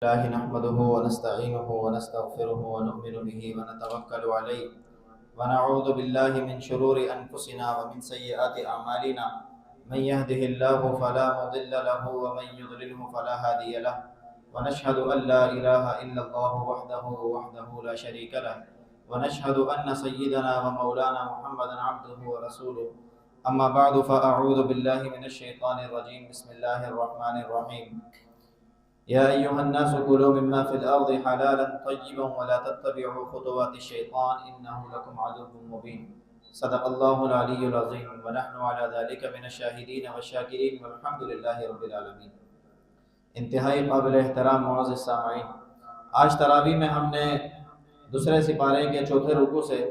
الله نحمده ونستعينه ونستغفره ونؤمن به ونتوكل عليه ونعوذ بالله من شرور أنفسنا ومن سيئات أعمالنا من يهده الله فلا مضل له ومن يضلله فلا هادي له ونشهد أن لا إله إلا الله وحده لا شريك له ونشهد أن سيدنا ومولانا محمدا عبده ورسوله أما بعد فأعوذ بالله من الشيطان الرجيم بسم الله الرحمن الرحيم يا أيها الناس كلوا مما في الأرض حلالا طيبا ولا تتبعوا خطوات الشيطان إنه لكم عدو مبين صدق الله العلي العظيم ونحن على ذلك من الشاهدين والشاكرين والحمد لله رب العالمين۔ انتہائی قابل احترام معزز سامعین، آج تراویح میں ہم نے دوسرے سپارے کے چوتھے رکوع سے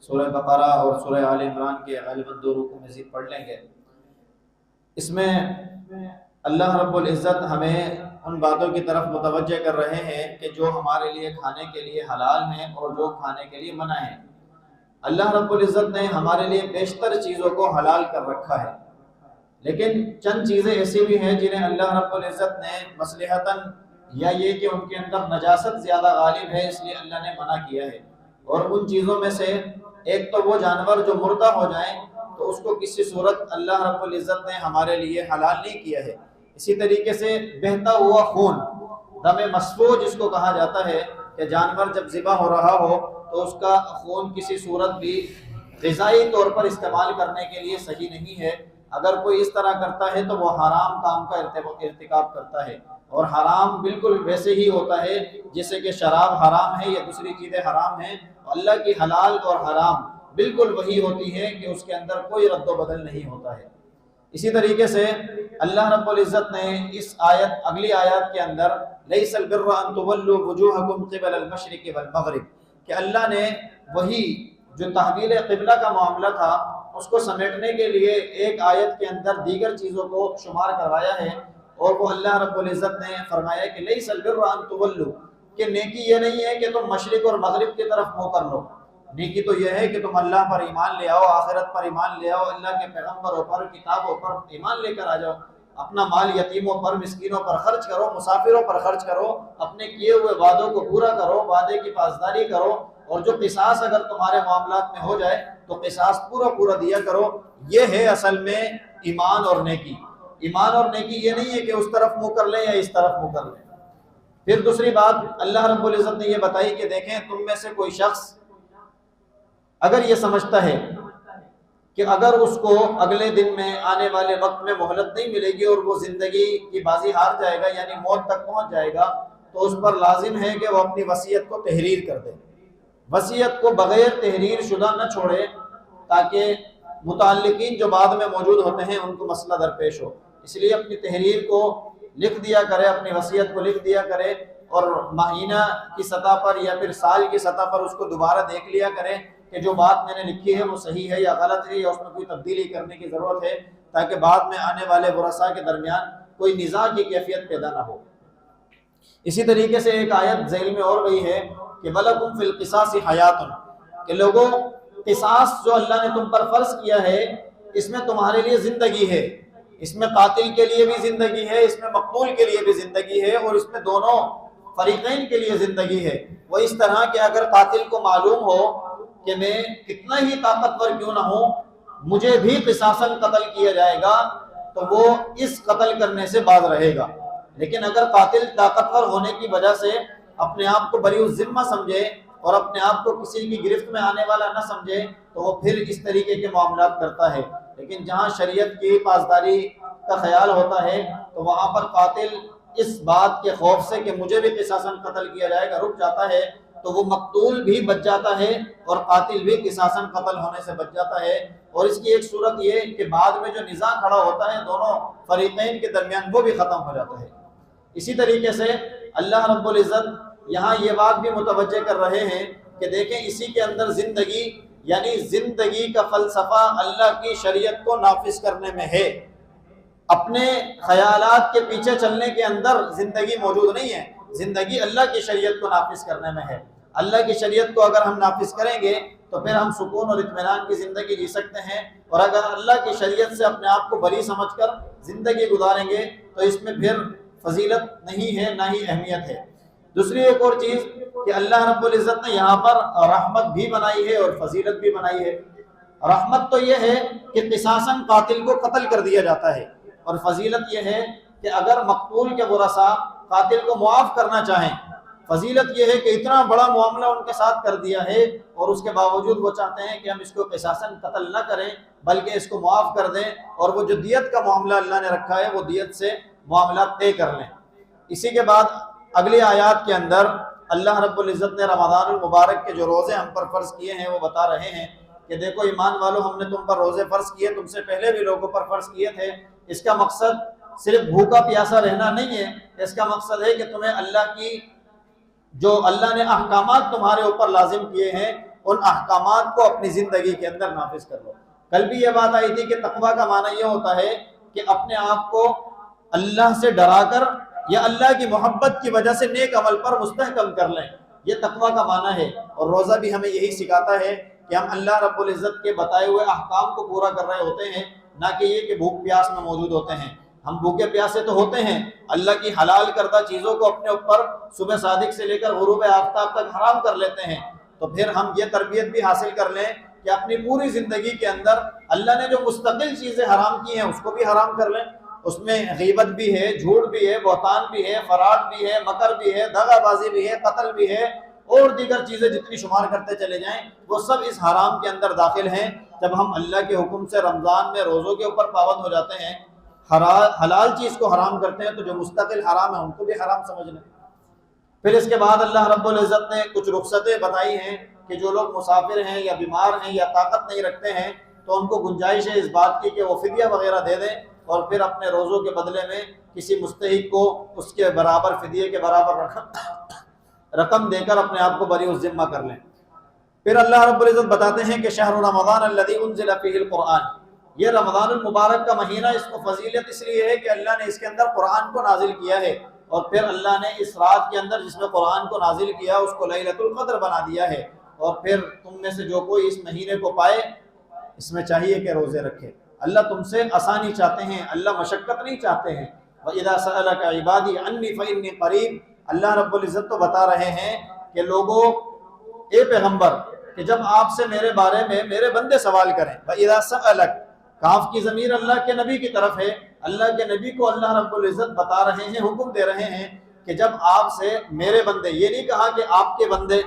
سورہ بقرہ اور سورہ آل عمران کے غالباً 2 رکوع مزید پڑھ لیں گے۔ اس میں اللہ رب العزت ہمیں ان باتوں کی طرف متوجہ کر رہے ہیں کہ جو ہمارے لیے کھانے کے لیے حلال ہیں اور جو کھانے کے لیے منع ہیں۔ اللہ رب العزت نے ہمارے لیے بیشتر چیزوں کو حلال کر رکھا ہے، لیکن چند چیزیں ایسی بھی ہیں جنہیں اللہ رب العزت نے مصلحتاً یا یہ کہ ان کے اندر نجاست زیادہ غالب ہے اس لیے اللہ نے منع کیا ہے۔ اور ان چیزوں میں سے ایک تو وہ جانور جو مردہ ہو جائیں تو اس کو کسی صورت اللہ رب العزت نے ہمارے لیے حلال نہیں کیا ہے۔ اسی طریقے سے بہتا ہوا خون، دم مسفوح جس کو کہا جاتا ہے کہ جانور جب ذبح ہو رہا ہو تو اس کا خون کسی صورت بھی غذائی طور پر استعمال کرنے کے لیے صحیح نہیں ہے۔ اگر کوئی اس طرح کرتا ہے تو وہ حرام کام کا ارتکاب کرتا ہے، اور حرام بالکل ویسے ہی ہوتا ہے جیسے کہ شراب حرام ہے یا دوسری چیزیں حرام ہیں۔ اللہ کی حلال اور حرام بالکل وہی ہوتی ہے کہ اس کے اندر کوئی رد و بدل نہیں ہوتا ہے۔ اسی طریقے سے اللہ رب العزت نے اس اگلی آیات کے اندر لیس البر ان تولوا وجوہکم قبل المشرق والمغرب کہ اللہ نے وہی جو تحویل قبلہ کا معاملہ تھا اس کو سمیٹنے کے لیے ایک آیت کے اندر دیگر چیزوں کو شمار کروایا ہے، اور وہ اللہ رب العزت نے فرمایا کہ لیس البر ان تولوا کہ نیکی یہ نہیں ہے کہ تم مشرق اور مغرب کی طرف منہ کر لو، نیکی تو یہ ہے کہ تم اللہ پر ایمان لے آؤ، آخرت پر ایمان لے آؤ، اللہ کے پیغمبروں پر کتابوں پر ایمان لے کر آ جاؤ، اپنا مال یتیموں پر مسکینوں پر خرچ کرو، مسافروں پر خرچ کرو، اپنے کیے ہوئے وعدوں کو پورا کرو، وعدے کی پاسداری کرو، اور جو قصاص اگر تمہارے معاملات میں ہو جائے تو قصاص پورا دیا کرو۔ یہ ہے اصل میں ایمان اور نیکی۔ ایمان اور نیکی یہ نہیں ہے کہ اس طرف منہ کر لیں یا اس طرف منہ کر لیں۔ پھر دوسری بات اللہ رب العزت نے یہ بتائی کہ دیکھیں تم میں سے کوئی شخص اگر یہ سمجھتا ہے کہ اگر اس کو اگلے دن میں آنے والے وقت میں مہلت نہیں ملے گی اور وہ زندگی کی بازی ہار جائے گا یعنی موت تک پہنچ جائے گا تو اس پر لازم ہے کہ وہ اپنی وصیت کو تحریر کر دے، وصیت کو بغیر تحریر شدہ نہ چھوڑے تاکہ متعلقین جو بعد میں موجود ہوتے ہیں ان کو مسئلہ درپیش ہو۔ اس لیے اپنی تحریر کو لکھ دیا کرے، اپنی وصیت کو لکھ دیا کرے، اور مہینہ کی سطح پر یا پھر سال کی سطح پر اس کو دوبارہ دیکھ لیا کرے کہ جو بات میں نے لکھی ہے وہ صحیح ہے یا غلط ہے یا اس میں کوئی تبدیلی کرنے کی ضرورت ہے، تاکہ بعد میں آنے والے ورثاء کے درمیان کوئی نزاع کی کیفیت پیدا نہ ہو۔ اسی طریقے سے ایک آیت ذیل میں اور گئی ہے کہ وَلَكُمْ فِي الْقِصَاصِ حَيَاتٌ کہ لوگوں قصاص جو اللہ نے تم پر فرض کیا ہے اس میں تمہارے لیے زندگی ہے، اس میں قاتل کے لیے بھی زندگی ہے، اس میں مقتول کے لیے بھی زندگی ہے، اور اس میں دونوں فریقین کے لیے زندگی ہے۔ وہ اس طرح کہ اگر قاتل کو معلوم ہو کہ میں کتنا ہی طاقتور کیوں نہ ہوں مجھے بھی قصاصاً قتل کیا جائے گا تو وہ اس قتل کرنے سے باز رہے گا، لیکن اگر قاتل طاقتور ہونے کی وجہ سے اپنے آپ کو بری الذمہ سمجھے اور اپنے آپ کو کسی کی گرفت میں آنے والا نہ سمجھے تو وہ پھر اس طریقے کے معاملات کرتا ہے۔ لیکن جہاں شریعت کی پاسداری کا خیال ہوتا ہے تو وہاں پر قاتل اس بات کے خوف سے کہ مجھے بھی قصاصاً قتل کیا جائے گا رک جاتا ہے، تو وہ مقتول بھی بچ جاتا ہے اور قاتل بھی قصاصاً قتل ہونے سے بچ جاتا ہے۔ اور اس کی ایک صورت یہ کہ بعد میں جو نزاع کھڑا ہوتا ہے دونوں فریقین کے درمیان وہ بھی ختم ہو جاتا ہے۔ اسی طریقے سے اللہ رب العزت یہاں یہ بات بھی متوجہ کر رہے ہیں کہ دیکھیں اسی کے اندر زندگی یعنی زندگی کا فلسفہ اللہ کی شریعت کو نافذ کرنے میں ہے۔ اپنے خیالات کے پیچھے چلنے کے اندر زندگی موجود نہیں ہے، زندگی اللہ کی شریعت کو نافذ کرنے میں ہے۔ اللہ کی شریعت کو اگر ہم نافذ کریں گے تو پھر ہم سکون اور اطمینان کی زندگی جی سکتے ہیں، اور اگر اللہ کی شریعت سے اپنے آپ کو بری سمجھ کر زندگی گزاریں گے تو اس میں پھر فضیلت نہیں ہے نہ ہی اہمیت ہے۔ دوسری ایک اور چیز کہ اللہ رب العزت نے یہاں پر رحمت بھی بنائی ہے اور فضیلت بھی بنائی ہے۔ رحمت تو یہ ہے کہ قصاصاً قاتل کو قتل کر دیا جاتا ہے، اور فضیلت یہ ہے کہ اگر مقتول کے ورثاء قاتل کو معاف کرنا چاہیں، فضیلت یہ ہے کہ اتنا بڑا معاملہ ان کے ساتھ کر دیا ہے اور اس کے باوجود وہ چاہتے ہیں کہ ہم اس کو قصاصاً قتل نہ کریں بلکہ اس کو معاف کر دیں، اور وہ جو دیت کا معاملہ اللہ نے رکھا ہے وہ دیت سے معاملات طے کر لیں۔ اسی کے بعد اگلی آیات کے اندر اللہ رب العزت نے رمضان المبارک کے جو روزے ہم پر فرض کیے ہیں وہ بتا رہے ہیں کہ دیکھو ایمان والو، ہم نے تم پر روزے فرض کیے، تم سے پہلے بھی لوگوں پر فرض کیے تھے۔ اس کا مقصد صرف بھوکا پیاسا رہنا نہیں ہے، اس کا مقصد ہے کہ تمہیں اللہ کی جو اللہ نے احکامات تمہارے اوپر لازم کیے ہیں ان احکامات کو اپنی زندگی کے اندر نافذ کر لو۔ کل بھی یہ بات آئی تھی کہ تقویٰ کا معنی یہ ہوتا ہے کہ اپنے آپ کو اللہ سے ڈرا کر یا اللہ کی محبت کی وجہ سے نیک عمل پر مستحکم کر لیں، یہ تقویٰ کا معنی ہے۔ اور روزہ بھی ہمیں یہی سکھاتا ہے کہ ہم اللہ رب العزت کے بتائے ہوئے احکام کو پورا کر رہے ہوتے ہیں، نہ کہ یہ کہ بھوک پیاس میں موجود ہوتے ہیں۔ ہم بھوکے پیاسے تو ہوتے ہیں، اللہ کی حلال کردہ چیزوں کو اپنے اوپر صبح صادق سے لے کر غروب آفتاب تک حرام کر لیتے ہیں، تو پھر ہم یہ تربیت بھی حاصل کر لیں کہ اپنی پوری زندگی کے اندر اللہ نے جو مستقل چیزیں حرام کی ہیں اس کو بھی حرام کر لیں۔ اس میں غیبت بھی ہے، جھوٹ بھی ہے، بہتان بھی ہے، فراڈ بھی ہے، مکر بھی ہے، دغا بازی بھی ہے، قتل بھی ہے، اور دیگر چیزیں جتنی شمار کرتے چلے جائیں وہ سب اس حرام کے اندر داخل ہیں۔ جب ہم اللہ کے حکم سے رمضان میں روزوں کے اوپر پابند ہو جاتے ہیں، حلال چیز کو حرام کرتے ہیں، تو جو مستقل حرام ہے ان کو بھی حرام سمجھ لیں۔ پھر اس کے بعد اللہ رب العزت نے کچھ رخصتیں بتائی ہیں کہ جو لوگ مسافر ہیں یا بیمار ہیں یا طاقت نہیں رکھتے ہیں تو ان کو گنجائش ہے اس بات کی کہ وہ فدیہ وغیرہ دے دیں، اور پھر اپنے روزوں کے بدلے میں کسی مستحق کو اس کے برابر فدیے کے برابر رقم دے کر اپنے آپ کو بری الذمہ کر لیں۔ پھر اللہ رب العزت بتاتے ہیں کہ شہر رمضان الذی انزل فیہ القرآن، یہ رمضان المبارک کا مہینہ، اس کو فضیلت اس لیے ہے کہ اللہ نے اس کے اندر قرآن کو نازل کیا ہے، اور پھر اللہ نے اس رات کے اندر جس میں قرآن کو نازل کیا اس کو لیلۃ القدر بنا دیا ہے۔ اور پھر تم میں سے جو کوئی اس مہینے کو پائے اس میں چاہیے کہ روزے رکھے۔ اللہ تم سے آسانی چاہتے ہیں، اللہ مشقت نہیں چاہتے ہیں۔ وَإِذَا سَأَلَكَ عِبَادِي عَنِّي فَإِنِّي قَرِيبٌ، اللہ رب العزت تو بتا رہے ہیں کہ لوگوں، اے پیغمبر، کہ جب آپ سے میرے بارے میں میرے بندے سوال کریں، وَإِذَا سَأَلَكَ، کاف کی ضمیر اللہ کے نبی کی طرف ہے، اللہ کے نبی کو اللہ رب العزت بتا رہے ہیں، حکم دے رہے ہیں کہ جب آپ سے میرے بندے، یہ نہیں کہا کہ آپ کے بندے،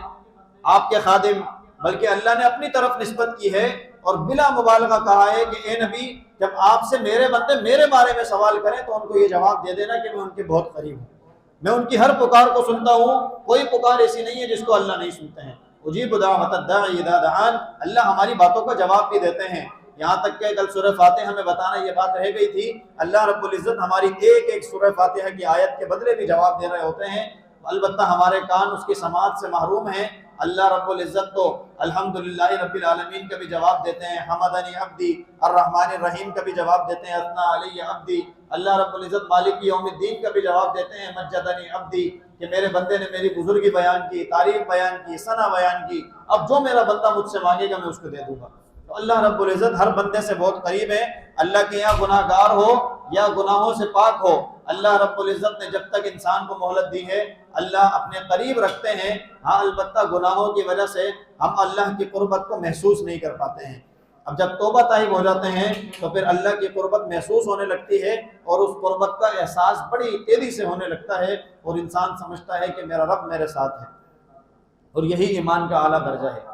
آپ کے خادم، بلکہ اللہ نے اپنی طرف نسبت کی ہے اور بلا مبالغہ کہا ہے کہ اے نبی جب آپ سے میرے بندے میرے بارے میں سوال کریں تو ان کو یہ جواب دے دینا کہ میں ان کے بہت قریب ہوں، میں ان کی ہر پکار کو سنتا ہوں، کوئی پکار ایسی نہیں ہے جس کو اللہ نہیں سنتے ہیں۔ اجیب دعوت الداعی اذا دعان، اللہ ہماری باتوں کا جواب بھی دیتے ہیں۔ یہاں تک کہ کل سورہ فاتحہ میں بتانا یہ بات رہ گئی تھی، اللہ رب العزت ہماری ایک ایک سورہ فاتحہ کی آیت کے بدلے بھی جواب دے رہے ہوتے ہیں، البتہ ہمارے کان اس کی سماعت سے محروم ہیں۔ اللہ رب العزت تو الحمدللہ رب العالمین کا بھی جواب دیتے ہیں، حمدنی عبدی، الرحمن الرحیم کا بھی جواب دیتے ہیں، اثنا علی عبدی، اللہ رب العزت مالک یوم الدین کا بھی جواب دیتے ہیں، مجدنی عبدی، کہ میرے بندے نے میری بزرگی بیان کی، تعریف بیان کی، ثنا بیان کی، اب جو میرا بندہ مجھ سے مانگے گا میں اس کو دے دوں گا۔ تو اللہ رب العزت ہر بندے سے بہت قریب ہے۔ اللہ کے یہاں گناہ گار ہو یا گناہوں سے پاک ہو، اللہ رب العزت نے جب تک انسان کو مہلت دی ہے اللہ اپنے قریب رکھتے ہیں۔ ہاں البتہ گناہوں کی وجہ سے ہم اللہ کی قربت کو محسوس نہیں کر پاتے ہیں۔ اب جب توبہ طائب ہو جاتے ہیں تو پھر اللہ کی قربت محسوس ہونے لگتی ہے، اور اس قربت کا احساس بڑی تیزی سے ہونے لگتا ہے، اور انسان سمجھتا ہے کہ میرا رب میرے ساتھ ہے، اور یہی ایمان کا اعلیٰ درجہ ہے۔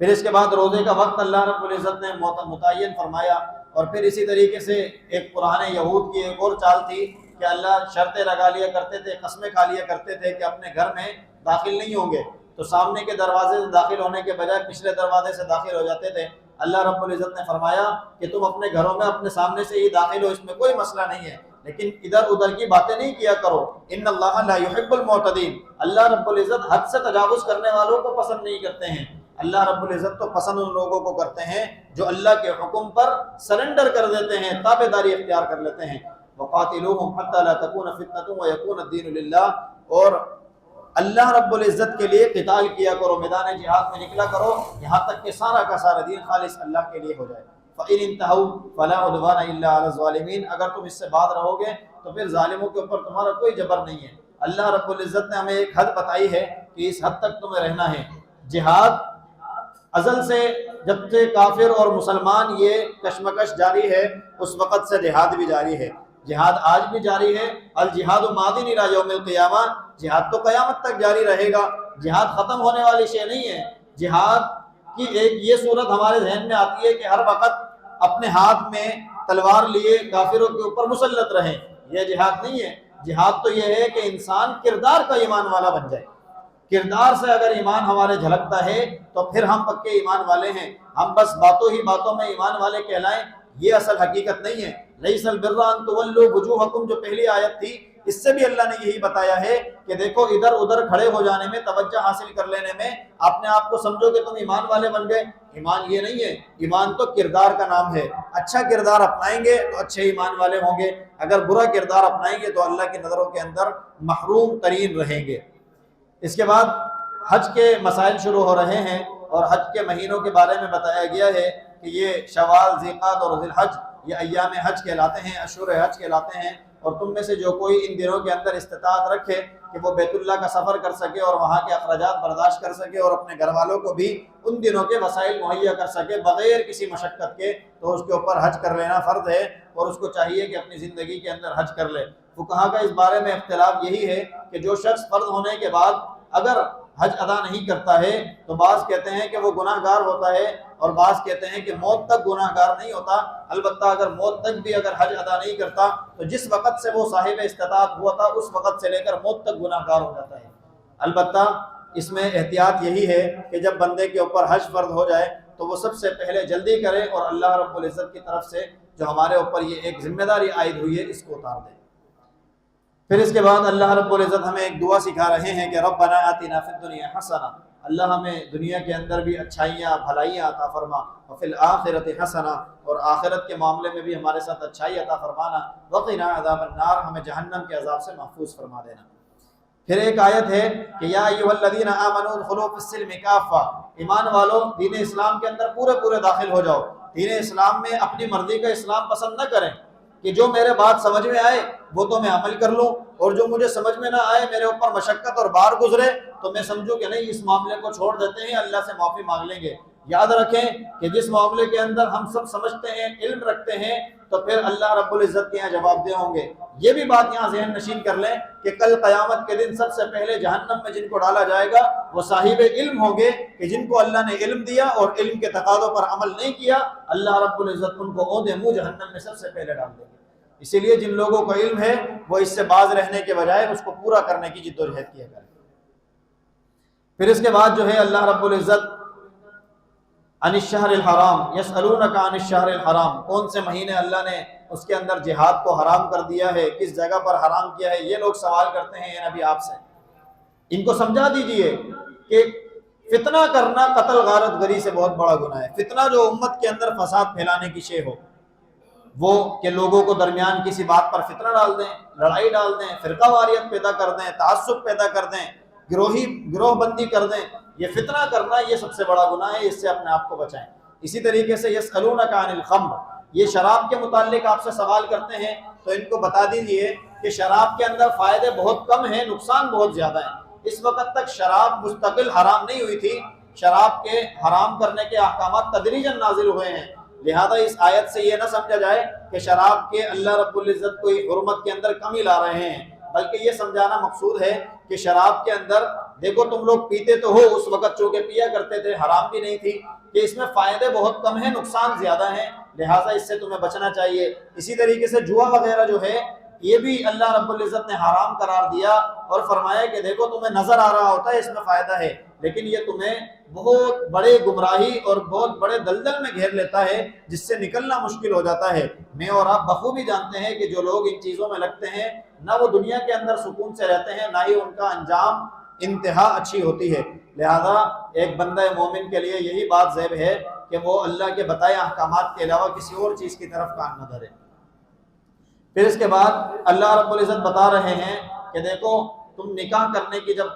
پھر اس کے بعد روزے کا وقت اللہ رب العزت نے متعین فرمایا، اور پھر اسی طریقے سے ایک پرانے یہود کی ایک اور چال تھی کہ اللہ شرطیں لگا لیا کرتے تھے، قسمیں کھا لیا کرتے تھے کہ اپنے گھر میں داخل نہیں ہوں گے، تو سامنے کے دروازے سے داخل ہونے کے بجائے پچھلے دروازے سے داخل ہو جاتے تھے۔ اللہ رب العزت نے فرمایا کہ تم اپنے گھروں میں اپنے سامنے سے ہی داخل ہو، اس میں کوئی مسئلہ نہیں ہے، لیکن ادھر ادھر کی باتیں نہیں کیا کرو۔ ان اللہ لا يحب المعتدین، اللہ رب العزت حد سے تجاوز کرنے والوں کو پسند نہیں کرتے ہیں۔ اللہ رب العزت تو پسند ان لوگوں کو کرتے ہیں جو اللہ کے حکم پر سرنڈر کر دیتے ہیں، تابع داری اختیار کر لیتے ہیں۔ وَقَاتِلُوهُمْ حَتَّى لَا تَكُونَ فِتْنَةٌ وَيَكُونَ الدِّينُ لِلَّهِ، اور اللہ رب العزت کے لیے قتال کیا کرو، میدان جہاد میں نکلا کرو، یہاں تک کہ سارا کا سارا دین خالص اللہ کے لیے ہو جائے۔ فَإِنِ انْتَهَوْا فَلَا عُدْوَانَ إِلَّا عَلَى الظَّالِمِينَ، اگر تم اس سے بعد رہو گے تو پھر ظالموں کے اوپر تمہارا کوئی جبر نہیں ہے۔ اللہ رب العزت نے ہمیں ایک حد بتائی ہے کہ اس حد تک تمہیں رہنا ہے۔ جہاد ازل سے، جب سے کافر اور مسلمان یہ کشمکش جاری ہے اس وقت سے جہاد بھی جاری ہے، جہاد آج بھی جاری ہے۔ الجہاد ماضٍ الی یوم القیامہ، جہاد تو قیامت تک جاری رہے گا، جہاد ختم ہونے والی شے نہیں ہے۔ جہاد کی ایک یہ صورت ہمارے ذہن میں آتی ہے کہ ہر وقت اپنے ہاتھ میں تلوار لیے کافروں کے اوپر مسلط رہیں، یہ جہاد نہیں ہے۔ جہاد تو یہ ہے کہ انسان کردار کا ایمان والا بن جائے۔ کردار سے اگر ایمان ہمارے جھلکتا ہے تو پھر ہم پکے ایمان والے ہیں، ہم بس باتوں ہی باتوں میں ایمان والے کہلائیں، یہ اصل حقیقت نہیں ہے۔ لیس البر ان تولوا وجوہکم جو پہلی آیت تھی، اس سے بھی اللہ نے یہی بتایا ہے کہ دیکھو ادھر ادھر کھڑے ہو جانے میں، توجہ حاصل کر لینے میں اپنے آپ کو سمجھو کہ تم ایمان والے بن گئے، ایمان یہ نہیں ہے۔ ایمان تو کردار کا نام ہے، اچھا کردار اپنائیں گے تو اچھے ایمان والے ہوں گے، اگر برا کردار اپنائیں گے تو اللہ کی نظروں کے اندر محروم ترین رہیں گے۔ اس کے بعد حج کے مسائل شروع ہو رہے ہیں، اور حج کے مہینوں کے بارے میں بتایا گیا ہے کہ یہ شوال، ذی القعدہ اور ذی الحج یہ ایام حج کہلاتے ہیں، اشہر حج کہلاتے ہیں، اور تم میں سے جو کوئی ان دنوں کے اندر استطاعت رکھے کہ وہ بیت اللہ کا سفر کر سکے اور وہاں کے اخراجات برداشت کر سکے اور اپنے گھر والوں کو بھی ان دنوں کے وسائل مہیا کر سکے بغیر کسی مشقت کے، تو اس کے اوپر حج کر لینا فرض ہے، اور اس کو چاہیے کہ اپنی زندگی کے اندر حج کر لے۔ فقہا کا اس بارے میں اختلاف یہی ہے کہ جو شخص فرض ہونے کے بعد اگر حج ادا نہیں کرتا ہے تو بعض کہتے ہیں کہ وہ گناہ گار ہوتا ہے، اور بعض کہتے ہیں کہ موت تک گناہ گار نہیں ہوتا۔ البتہ اگر موت تک بھی اگر حج ادا نہیں کرتا تو جس وقت سے وہ صاحب استطاعت ہوا تھا اس وقت سے لے کر موت تک گناہ گار ہو جاتا ہے۔ البتہ اس میں احتیاط یہی ہے کہ جب بندے کے اوپر حج فرض ہو جائے تو وہ سب سے پہلے جلدی کرے اور اللہ رب العزت کی طرف سے جو ہمارے اوپر یہ ایک ذمہ داری عائد ہوئی ہے اس کو اتار دے۔ پھر اس کے بعد اللہ رب العزت ہمیں ایک دعا سکھا رہے ہیں کہ ربنا آتنا فی الدنیا حسنہ، اللہ ہمیں دنیا کے اندر بھی اچھائیاں بھلائیاں عطا فرما، وفی الآخرۃ حسنہ، اور آخرت کے معاملے میں بھی ہمارے ساتھ اچھائی عطا فرمانا، وقنا عذاب النار، ہمیں جہنم کے عذاب سے محفوظ فرما دینا۔ پھر ایک آیت ہے کہ یا ایھا الذین آمنوا ادخلوا فی السلم کافہ، ایمان والو دین اسلام کے اندر پورے پورے داخل ہو جاؤ۔ دین اسلام میں اپنی مرضی کا اسلام پسند نہ کریں کہ جو میرے بات سمجھ میں آئے وہ تو میں عمل کر لوں، اور جو مجھے سمجھ میں نہ آئے، میرے اوپر مشقت اور بار گزرے تو میں سمجھوں کہ نہیں اس معاملے کو چھوڑ دیتے ہیں، اللہ سے معافی مانگ لیں گے۔ یاد رکھیں کہ جس معاملے کے اندر ہم سب سمجھتے ہیں، علم رکھتے ہیں، تو پھر اللہ رب العزت کے یہاں جواب دہ ہوں گے۔ یہ بھی بات یہاں ذہن نشین کر لیں کہ کل قیامت کے دن سب سے پہلے جہنم میں جن کو ڈالا جائے گا وہ صاحب علم ہوں گے، کہ جن کو اللہ نے علم دیا اور علم کے تقاضوں پر عمل نہیں کیا، اللہ رب العزت ان کو اودے منہ جہنم میں سب سے پہلے ڈال دیں گے۔ اسی لیے جن لوگوں کو علم ہے وہ اس سے باز رہنے کے بجائے اس کو پورا کرنے کی جد و جہد کیا کریں۔ پھر اس کے بعد جو ہے اللہ رب العزت عن الشہر الحرام یسألونک عن الشہر الحرام، کون سے مہینے اللہ نے اس کے اندر جہاد کو حرام کر دیا ہے، کس جگہ پر حرام کیا ہے، یہ لوگ سوال کرتے ہیں یہ نبی آپ سے۔ ان کو سمجھا دیجئے کہ فتنہ کرنا قتل غارت گری سے بہت بڑا گناہ ہے۔ فتنہ جو امت کے اندر فساد پھیلانے کی شے ہو، وہ کہ لوگوں کو درمیان کسی بات پر فتنہ ڈال دیں، لڑائی ڈال دیں، فرقہ واریت پیدا کر دیں، تعصب پیدا کر دیں، گروہ بندی کر دیں، یہ فتنہ کرنا یہ سب سے بڑا گناہ ہے، اس سے اپنے آپ کو بچائیں۔ اسی طریقے سے یسألونک عن الخمر، یہ شراب کے متعلق آپ سے سوال کرتے ہیں تو ان کو بتا دیجئے کہ شراب کے اندر فائدے بہت کم ہیں، نقصان بہت زیادہ ہیں۔ اس وقت تک شراب مستقل حرام نہیں ہوئی تھی، شراب کے حرام کرنے کے احکامات تدریجاً نازل ہوئے ہیں۔ لہذا اس آیت سے یہ نہ سمجھا جائے کہ شراب کے اللہ رب العزت کوئی حرمت کے اندر کمی لا رہے ہیں، بلکہ یہ سمجھانا مقصود ہے کہ شراب کے اندر دیکھو تم لوگ پیتے تو ہو، اس وقت چونکہ پیا کرتے تھے، حرام بھی نہیں تھی، کہ اس میں فائدے بہت کم ہیں، نقصان زیادہ ہیں، لہٰذا اس سے تمہیں بچنا چاہیے۔ اسی طریقے سے جوا وغیرہ جو ہے یہ بھی اللہ رب العزت نے حرام قرار دیا اور فرمایا کہ دیکھو تمہیں نظر آ رہا ہوتا ہے اس میں فائدہ ہے، لیکن یہ تمہیں بہت بڑے گمراہی اور بہت بڑے دلدل میں گھیر لیتا ہے جس سے نکلنا مشکل ہو جاتا ہے۔ میں اور آپ بخوبی جانتے ہیں کہ جو لوگ ان چیزوں میں لگتے ہیں نہ وہ دنیا کے اندر سکون سے رہتے ہیں، نہ ہی ان کا انجام انتہا اچھی ہوتی ہے۔ لہذا ایک بندہ مومن کے لیے یہی بات زیب ہے کہ وہ اللہ کے بتائے احکامات کے علاوہ کسی اور چیز کی طرف کان نہ دھرے۔ پھر اس کے بعد اللہ رب العزت بتا رہے ہیں کہ دیکھو تم نکاح کرنے کی جب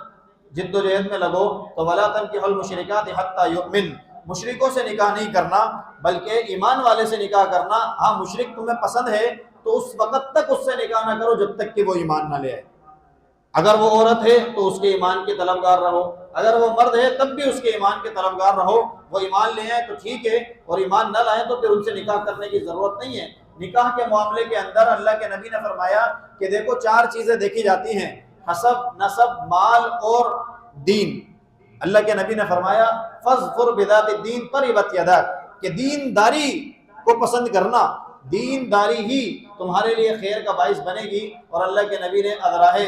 جد و جہد میں لگو تو وَلَا تَنكِحُوا الْمُشْرِكَاتِ حَتَّى يُؤْمِنْ، مشرکوں سے نکاح نہیں کرنا بلکہ ایمان والے سے نکاح کرنا۔ ہاں مشرک تمہیں پسند ہے تو اس وقت تک اس سے نکاح نہ کرو جب تک کہ وہ ایمان نہ لے آئے۔ اگر وہ عورت ہے تو اس کے ایمان کے طلبگار رہو، اگر وہ مرد ہے تب بھی اس کے ایمان کے طلبگار رہو۔ وہ ایمان لے آئیں تو ٹھیک ہے، اور ایمان نہ لائیں تو پھر ان سے نکاح کرنے کی ضرورت نہیں ہے۔ نکاح کے معاملے کے اندر اللہ کے نبی نے فرمایا کہ دیکھو 4 چیزیں دیکھی جاتی ہیں، حسب، نسب، مال اور دین۔ اللہ کے نبی نے فرمایا فاظفر بذات الدین تربت یداک، کہ دین داری کو پسند کرنا، دین داری ہی تمہارے لیے خیر کا باعث بنے گی۔ اور اللہ کے نبی نے ادراہ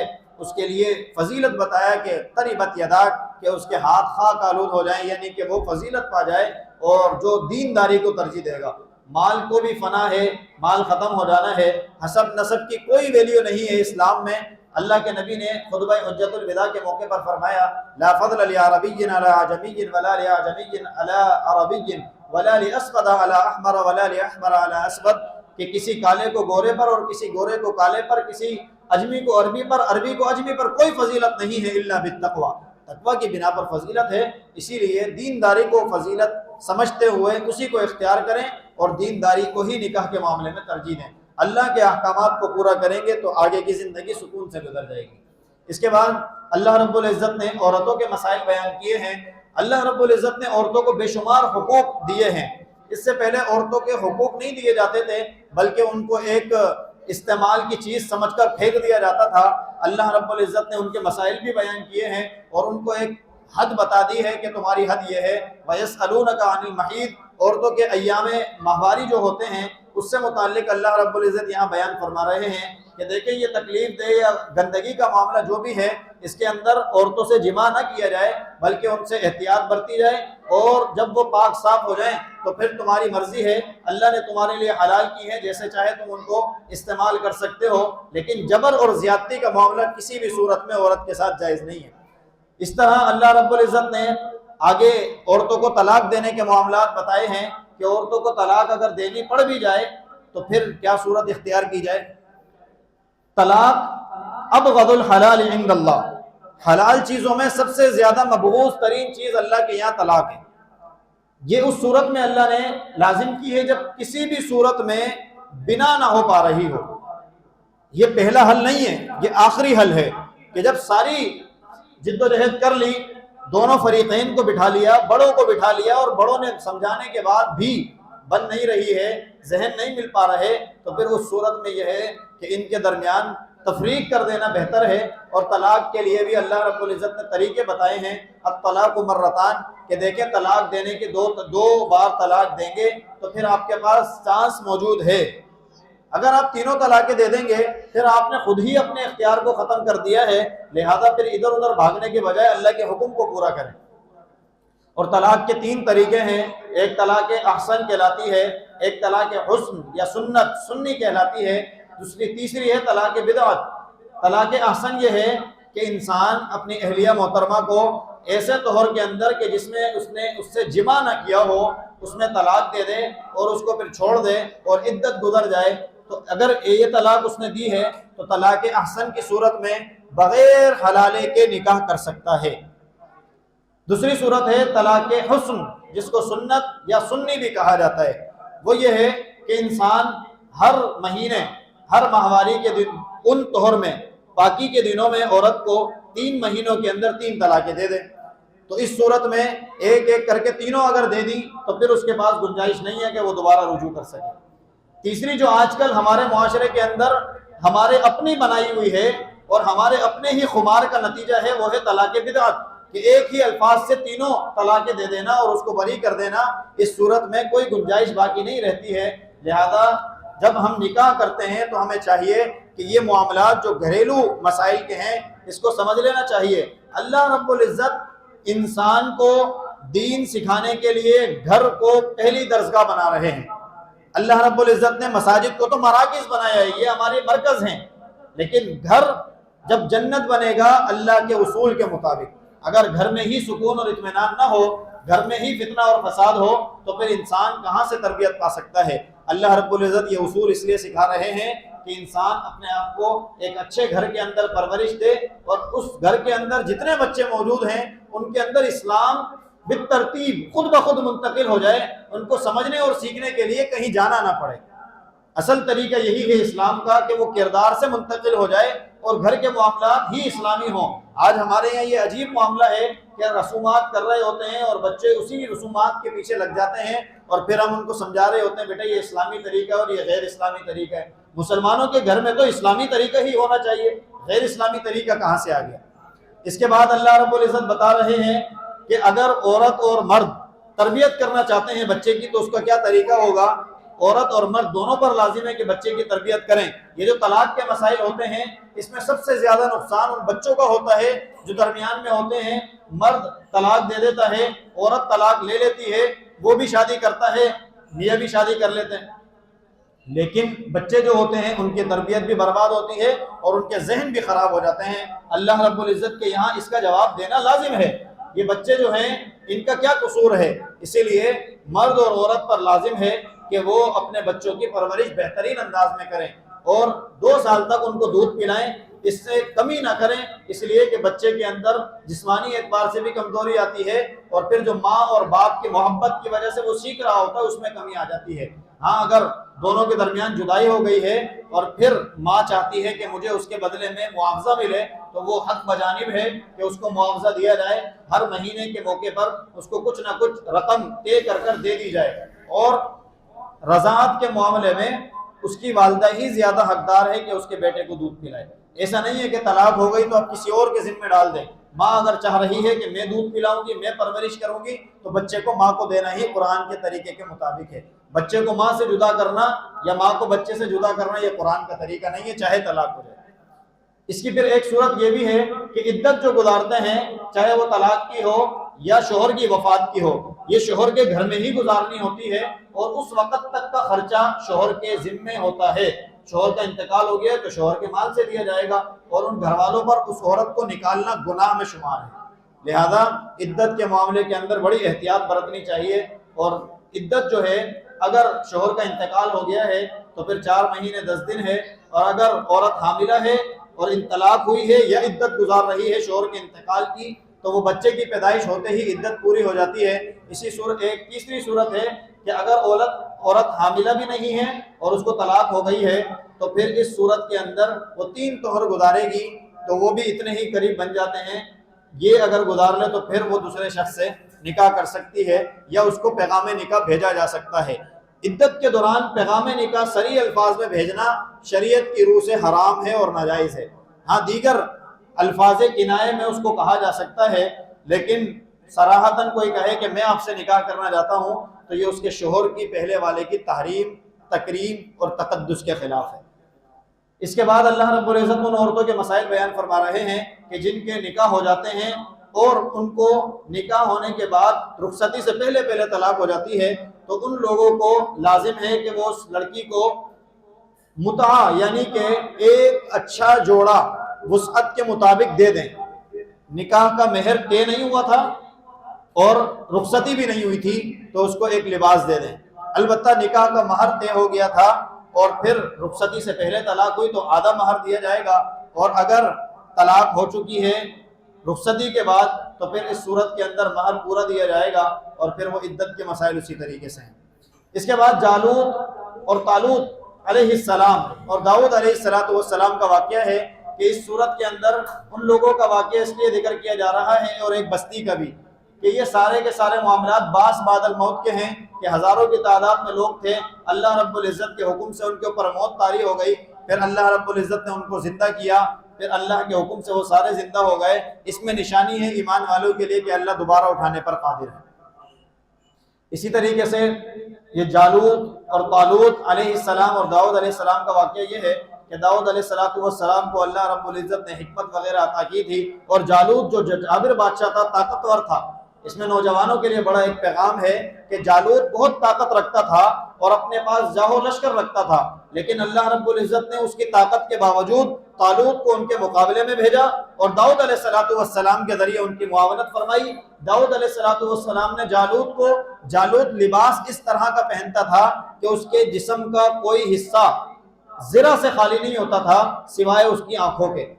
اس کے لیے فضیلت بتایا کہ تربت یداک، کہ اس کے ہاتھ خاک آلود ہو جائیں، یعنی کہ وہ فضیلت پا جائے اور جو دین داری کو ترجیح دے گا۔ مال کو بھی فنا ہے، مال ختم ہو جانا ہے، حسب نسب کی کوئی ویلیو نہیں ہے اسلام میں۔ اللہ کے نبی نے خطبہ حجۃ الوداع کے موقع پر فرمایا لا فضل لعربی علی عجمی ولا لعجمی علی عربی ولا لاسود علی احمر ولا لاحمر علی اسود، کہ کسی کالے کو گورے پر اور کسی گورے کو کالے پر، کسی اجمی کو عربی پر، عربی کو اجمی پر کوئی فضیلت نہیں ہے الا بالتقوی، تقوی کی بنا پر فضیلت ہے۔ اسی لیے دینداری کو فضیلت سمجھتے ہوئے اسی کو اختیار کریں اور دینداری کو ہی نکاح کے معاملے میں ترجیح دیں۔ اللہ کے احکامات کو پورا کریں گے تو آگے کی زندگی سکون سے گزر جائے گی۔ اس کے بعد اللہ رب العزت نے عورتوں کے مسائل بیان کیے ہیں۔ اللہ رب العزت نے عورتوں کو بے شمار حقوق دیے ہیں۔ اس سے پہلے عورتوں کے حقوق نہیں دیے جاتے تھے، بلکہ ان کو ایک استعمال کی چیز سمجھ کر پھینک دیا جاتا تھا۔ اللہ رب العزت نے ان کے مسائل بھی بیان کیے ہیں اور ان کو ایک حد بتا دی ہے کہ تمہاری حد یہ ہے۔ وَيَسْأَلُونَكَ عَنِ الْمَحِيضِ، عورتوں کے ایام ماہواری جو ہوتے ہیں اس سے متعلق اللہ رب العزت یہاں بیان فرما رہے ہیں کہ دیکھیں یہ تکلیف دہ یا گندگی کا معاملہ جو بھی ہے، اس کے اندر عورتوں سے جماع نہ کیا جائے بلکہ ان سے احتیاط برتی جائے، اور جب وہ پاک صاف ہو جائیں تو پھر تمہاری مرضی ہے، اللہ نے تمہارے لیے حلال کی ہے، جیسے چاہے تم ان کو استعمال کر سکتے ہو، لیکن جبر اور زیادتی کا معاملہ کسی بھی صورت میں عورت کے ساتھ جائز نہیں ہے۔ اس طرح اللہ رب العزت نے آگے عورتوں کو طلاق دینے کے معاملات بتائے ہیں کہ عورتوں کو طلاق اگر دینی پڑ بھی جائے تو پھر کیا صورت اختیار کی جائے۔ طلاق ابغض الحلال عند اللہ، حلال چیزوں میں سب سے زیادہ مبغوض ترین چیز اللہ کے یہاں طلاق ہے۔ یہ اس صورت میں اللہ نے لازم کی ہے جب کسی بھی صورت میں بنا نہ ہو پا رہی ہو۔ یہ پہلا حل نہیں ہے، یہ آخری حل ہے کہ جب ساری جد و جہد کر لی، دونوں فریقین کو بٹھا لیا، بڑوں کو بٹھا لیا، اور بڑوں نے سمجھانے کے بعد بھی بن نہیں رہی ہے، ذہن نہیں مل پا رہے، تو پھر اس صورت میں یہ ہے کہ ان کے درمیان تفریق کر دینا بہتر ہے۔ اور طلاق کے لیے بھی اللہ رب العزت نے طریقے بتائے ہیں۔ الطلاق مرتان، کہ دیکھیں طلاق دینے کے دو بار طلاق دیں گے تو پھر آپ کے پاس چانس موجود ہے۔ اگر آپ تینوں طلاقیں دے دیں گے پھر آپ نے خود ہی اپنے اختیار کو ختم کر دیا ہے، لہذا پھر ادھر ادھر بھاگنے کے بجائے اللہ کے حکم کو پورا کریں۔ اور طلاق کے 3 طریقے ہیں، ایک طلاق احسن کہلاتی ہے، ایک طلاق حسن یا سنت سنی کہلاتی ہے، تیسری ہے طلاق بدعت۔ طلاق احسن یہ ہے کہ انسان اپنی اہلیہ محترمہ کو ایسے طہر کے اندر کہ جس میں اس نے اس سے جماع نہ کیا ہو اس میں طلاق دے دے اور اس کو پھر چھوڑ دے اور عدت گزر جائے، تو اگر یہ طلاق اس نے دی ہے تو طلاق احسن کی صورت میں بغیر حلالے کے نکاح کر سکتا ہے۔ دوسری صورت ہے طلاق حسن، جس کو سنت یا سنی بھی کہا جاتا ہے۔ وہ یہ ہے کہ انسان ہر مہینے، ہر ماہواری کے دن، ان طہر میں، باقی کے دنوں میں عورت کو 3 مہینوں کے اندر 3 طلاقیں دے دے۔ تو اس صورت میں ایک ایک کر کے تینوں اگر دے دی تو پھر اس کے پاس گنجائش نہیں ہے کہ وہ دوبارہ رجوع کر سکے۔ تیسری جو آج کل ہمارے معاشرے کے اندر ہمارے اپنی بنائی ہوئی ہے اور ہمارے اپنے ہی خمار کا نتیجہ ہے، وہ ہے طلاق بدعت، کہ ایک ہی الفاظ سے تینوں طلاقیں دے دینا اور اس کو بری کر دینا۔ اس صورت میں کوئی گنجائش باقی نہیں رہتی ہے۔ لہذا جب ہم نکاح کرتے ہیں تو ہمیں چاہیے کہ یہ معاملات جو گھریلو مسائل کے ہیں اس کو سمجھ لینا چاہیے۔ اللہ رب العزت انسان کو دین سکھانے کے لیے گھر کو پہلی درسگاہ بنا رہے ہیں۔ اللہ رب العزت نے مساجد کو تو مراکز بنایا ہے، یہ ہمارے مرکز ہیں، لیکن گھر جب جنت بنے گا اللہ کے اصول کے مطابق، اگر گھر میں ہی سکون اور اطمینان نہ ہو، گھر میں ہی فتنہ اور فساد ہو تو پھر انسان کہاں سے تربیت پا سکتا ہے۔ اللہ رب العزت یہ اصول اس لیے سکھا رہے ہیں کہ انسان اپنے آپ کو ایک اچھے گھر کے اندر پرورش دے اور اس گھر کے اندر جتنے بچے موجود ہیں ان کے اندر اسلام بالترتیب خود بخود منتقل ہو جائے، ان کو سمجھنے اور سیکھنے کے لیے کہیں جانا نہ پڑے۔ اصل طریقہ یہی ہے اسلام کا کہ وہ کردار سے منتقل ہو جائے اور گھر کے معاملات ہی اسلامی ہوں۔ آج ہمارے یہاں یہ عجیب معاملہ ہے کہ رسومات کر رہے ہوتے ہیں اور بچے اسی رسومات کے پیچھے لگ جاتے ہیں، اور پھر ہم ان کو سمجھا رہے ہوتے ہیں بیٹا یہ اسلامی طریقہ ہے اور یہ غیر اسلامی طریقہ ہے۔ مسلمانوں کے گھر میں تو اسلامی طریقہ ہی ہونا چاہیے، غیر اسلامی طریقہ کہاں سے آ گیا؟ اس کے بعد اللہ رب العزت بتا رہے ہیں کہ اگر عورت اور مرد تربیت کرنا چاہتے ہیں بچے کی تو اس کا کیا طریقہ ہوگا۔ عورت اور مرد دونوں پر لازم ہے کہ بچے کی تربیت کریں۔ یہ جو طلاق کے مسائل ہوتے ہیں اس میں سب سے زیادہ نقصان ان بچوں کا ہوتا ہے جو درمیان میں ہوتے ہیں۔ مرد طلاق دے دیتا ہے، عورت طلاق لے لیتی ہے، وہ بھی شادی کرتا ہے، میاں بھی شادی کر لیتے ہیں، لیکن بچے جو ہوتے ہیں ان کی تربیت بھی برباد ہوتی ہے اور ان کے ذہن بھی خراب ہو جاتے ہیں۔ اللہ رب العزت کے یہاں اس کا جواب دینا لازم ہے۔ یہ بچے جو ہیں ان کا کیا قصور ہے؟ اسی لیے مرد اور عورت پر لازم ہے کہ وہ اپنے بچوں کی پرورش بہترین انداز میں کریں اور 2 سال تک ان کو دودھ پلائیں، اس سے کمی نہ کریں، اس لیے کہ بچے کے اندر جسمانی اعتبار سے بھی کمزوری آتی ہے اور پھر جو ماں اور باپ کی محبت کی وجہ سے وہ سیکھ رہا ہوتا ہے اس میں کمی آ جاتی ہے۔ ہاں اگر دونوں کے درمیان جدائی ہو گئی ہے اور پھر ماں چاہتی ہے کہ مجھے اس کے بدلے میں معاوضہ ملے تو وہ حق بجانب ہے کہ اس کو معاوضہ دیا جائے، ہر مہینے کے موقع پر اس کو کچھ نہ کچھ رقم طے کر دے دی جائے، اور رضاعت کے معاملے میں اس کی والدہ ہی زیادہ حقدار ہے کہ اس کے بیٹے کو دودھ پلائے۔ ایسا نہیں ہے کہ طلاق ہو گئی تو اب کسی اور کے ذمہ ڈال دیں۔ ماں اگر چاہ رہی ہے کہ میں دودھ پلاؤں گی، میں پرورش کروں گی، تو بچے کو ماں کو دینا ہی قرآن کے طریقے کے مطابق ہے۔ بچے کو ماں سے جدا کرنا یا ماں کو بچے سے جدا کرنا یہ قرآن کا طریقہ نہیں ہے، چاہے طلاق ہو جائے۔ اس کی پھر ایک صورت یہ بھی ہے کہ عدت جو گزارتے ہیں چاہے وہ طلاق کی ہو یا شوہر کی وفات کی ہو، یہ شوہر کے گھر میں ہی گزارنی ہوتی ہے اور اس وقت تک کا خرچہ شوہر کے ذمے ہوتا ہے۔ شوہر کا انتقال ہو گیا تو شوہر کے مال سے دیا جائے گا اور ان گھر والوں پر اس عورت کو نکالنا گناہ میں شمار ہے۔ لہذا عدت کے معاملے کے اندر بڑی احتیاط برتنی چاہیے، اور عدت جو ہے اگر شوہر کا انتقال ہو گیا ہے تو پھر 4 مہینے 10 دن ہے، اور اگر عورت حاملہ ہے اور انطلاق ہوئی ہے یا عدت گزار رہی ہے شوہر کے انتقال کی تو وہ بچے کی پیدائش ہوتے ہی عدت پوری ہو جاتی ہے۔ اسی صورت ایک تیسری صورت ہے کہ اگر عورت حاملہ بھی نہیں ہے اور اس کو طلاق ہو گئی ہے تو پھر اس صورت کے اندر وہ 3 طہر گزارے گی تو وہ بھی اتنے ہی قریب بن جاتے ہیں۔ یہ اگر گزار لے تو پھر وہ دوسرے شخص سے نکاح کر سکتی ہے یا اس کو پیغام نکاح بھیجا جا سکتا ہے۔ عدت کے دوران پیغام نکاح صریح الفاظ میں بھیجنا شریعت کی روح سے حرام ہے اور ناجائز ہے۔ ہاں دیگر الفاظ کنایے میں اس کو کہا جا سکتا ہے، لیکن صراحتاً کوئی کہے کہ میں آپ سے نکاح کرنا چاہتا ہوں تو یہ اس کے شوہر کی پہلے والے کی تحریم، تکریم اور تقدس کے خلاف ہے۔ اس کے بعد اللہ رب العزت ان عورتوں کے مسائل بیان فرما رہے ہیں کہ جن کے نکاح ہو جاتے ہیں اور ان کو نکاح ہونے کے بعد رخصتی سے پہلے طلاق ہو جاتی ہے تو ان لوگوں کو لازم ہے کہ وہ اس لڑکی کو متعہ یعنی کہ ایک اچھا جوڑا وسعت کے مطابق دے دیں۔ نکاح کا مہر طے نہیں ہوا تھا اور رخصتی بھی نہیں ہوئی تھی تو اس کو ایک لباس دے دیں۔ البتہ نکاح کا مہر طے ہو گیا تھا اور پھر رخصتی سے پہلے طلاق ہوئی تو آدھا مہر دیا جائے گا، اور اگر طلاق ہو چکی ہے رخصتی کے بعد تو پھر اس صورت کے اندر مہر پورا دیا جائے گا، اور پھر وہ عدت کے مسائل اسی طریقے سے ہیں۔ اس کے بعد جالوت اور طالوت علیہ السلام اور داؤد علیہ السلام کا واقعہ ہے کہ اس صورت کے اندر ان لوگوں کا واقعہ اس لیے ذکر کیا جا رہا ہے اور ایک بستی کا بھی کہ یہ سارے کے سارے معاملات باس بعد الموت کے ہیں کہ ہزاروں کی تعداد میں لوگ تھے، اللہ رب العزت کے حکم سے ان کے اوپر موت طاری ہو گئی، پھر اللہ رب العزت نے ان کو زندہ کیا، پھر اللہ کے حکم سے وہ سارے زندہ ہو گئے۔ اس میں نشانی ہے ایمان والوں کے لیے کہ اللہ دوبارہ اٹھانے پر قادر ہے۔ اسی طریقے سے یہ جالوت اور طالوت علیہ السلام اور داؤد علیہ السلام کا واقعہ یہ ہے کہ داؤد علیہ السلام کو اللہ رب العزت نے حکمت وغیرہ عطا کی تھی، اور جالوت جو جابر بادشاہ تھا طاقتور تھا۔ اس میں نوجوانوں کے لیے بڑا ایک پیغام ہے کہ جالوت بہت طاقت رکھتا تھا اور اپنے پاس جاہ و لشکر رکھتا تھا، لیکن اللہ رب العزت نے اس کی طاقت کے باوجود طالوت کو ان کے مقابلے میں بھیجا اور داؤد علیہ السلام کے ذریعے ان کی معاونت فرمائی۔ داؤد علیہ السلام نے جالوت لباس اس طرح کا پہنتا تھا کہ اس کے جسم کا کوئی حصہ ذرا سے خالی نہیں ہوتا تھا سوائے اس کی آنکھوں کے،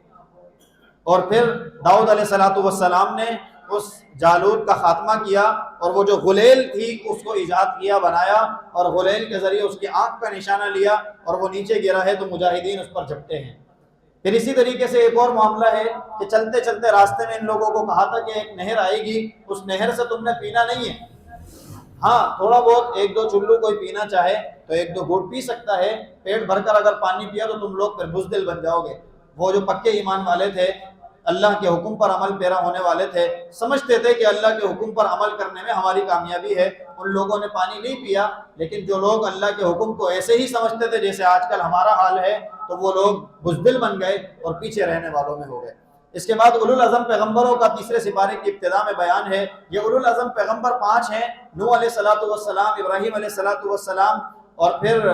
اور پھر داؤد علیہ السلام نے اس جالوت کا خاتمہ کیا اور وہ جو غلیل تھی اس کو ایجاد کیا، بنایا، اور غلیل کے ذریعے اس کی آنکھ کا نشانہ لیا اور وہ نیچے گرا ہے تو مجاہدین اس پر جھپٹے ہیں۔ پھر اسی طریقے سے ایک اور معاملہ ہے کہ چلتے چلتے راستے میں ان لوگوں کو کہا تھا کہ ایک نہر آئے گی، اس نہر سے تم نے پینا نہیں ہے، ہاں تھوڑا بہت ایک دو چلو کوئی پینا چاہے تو ایک دو گھونٹ پی سکتا ہے، پیٹ بھر کر اگر پانی پیا تو تم لوگ پھر بزدل بن جاؤ گے۔ وہ جو پکے ایمان والے تھے، اللہ کے حکم پر عمل پیرا ہونے والے تھے، سمجھتے تھے کہ اللہ کے حکم پر عمل کرنے میں ہماری کامیابی ہے، ان لوگوں نے پانی نہیں پیا۔ لیکن جو لوگ اللہ کے حکم کو ایسے ہی سمجھتے تھے جیسے آج کل ہمارا حال ہے، تو وہ لوگ بزدل بن گئے اور پیچھے رہنے والوں میں ہو گئے۔ اس کے بعد اولو العزم پیغمبروں کا تیسرے سپارے کی ابتدا میں بیان ہے۔ یہ اولو العزم پیغمبر 5 ہیں، نوح علیہ السلام، ابراہیم علیہ السلام، اور پھر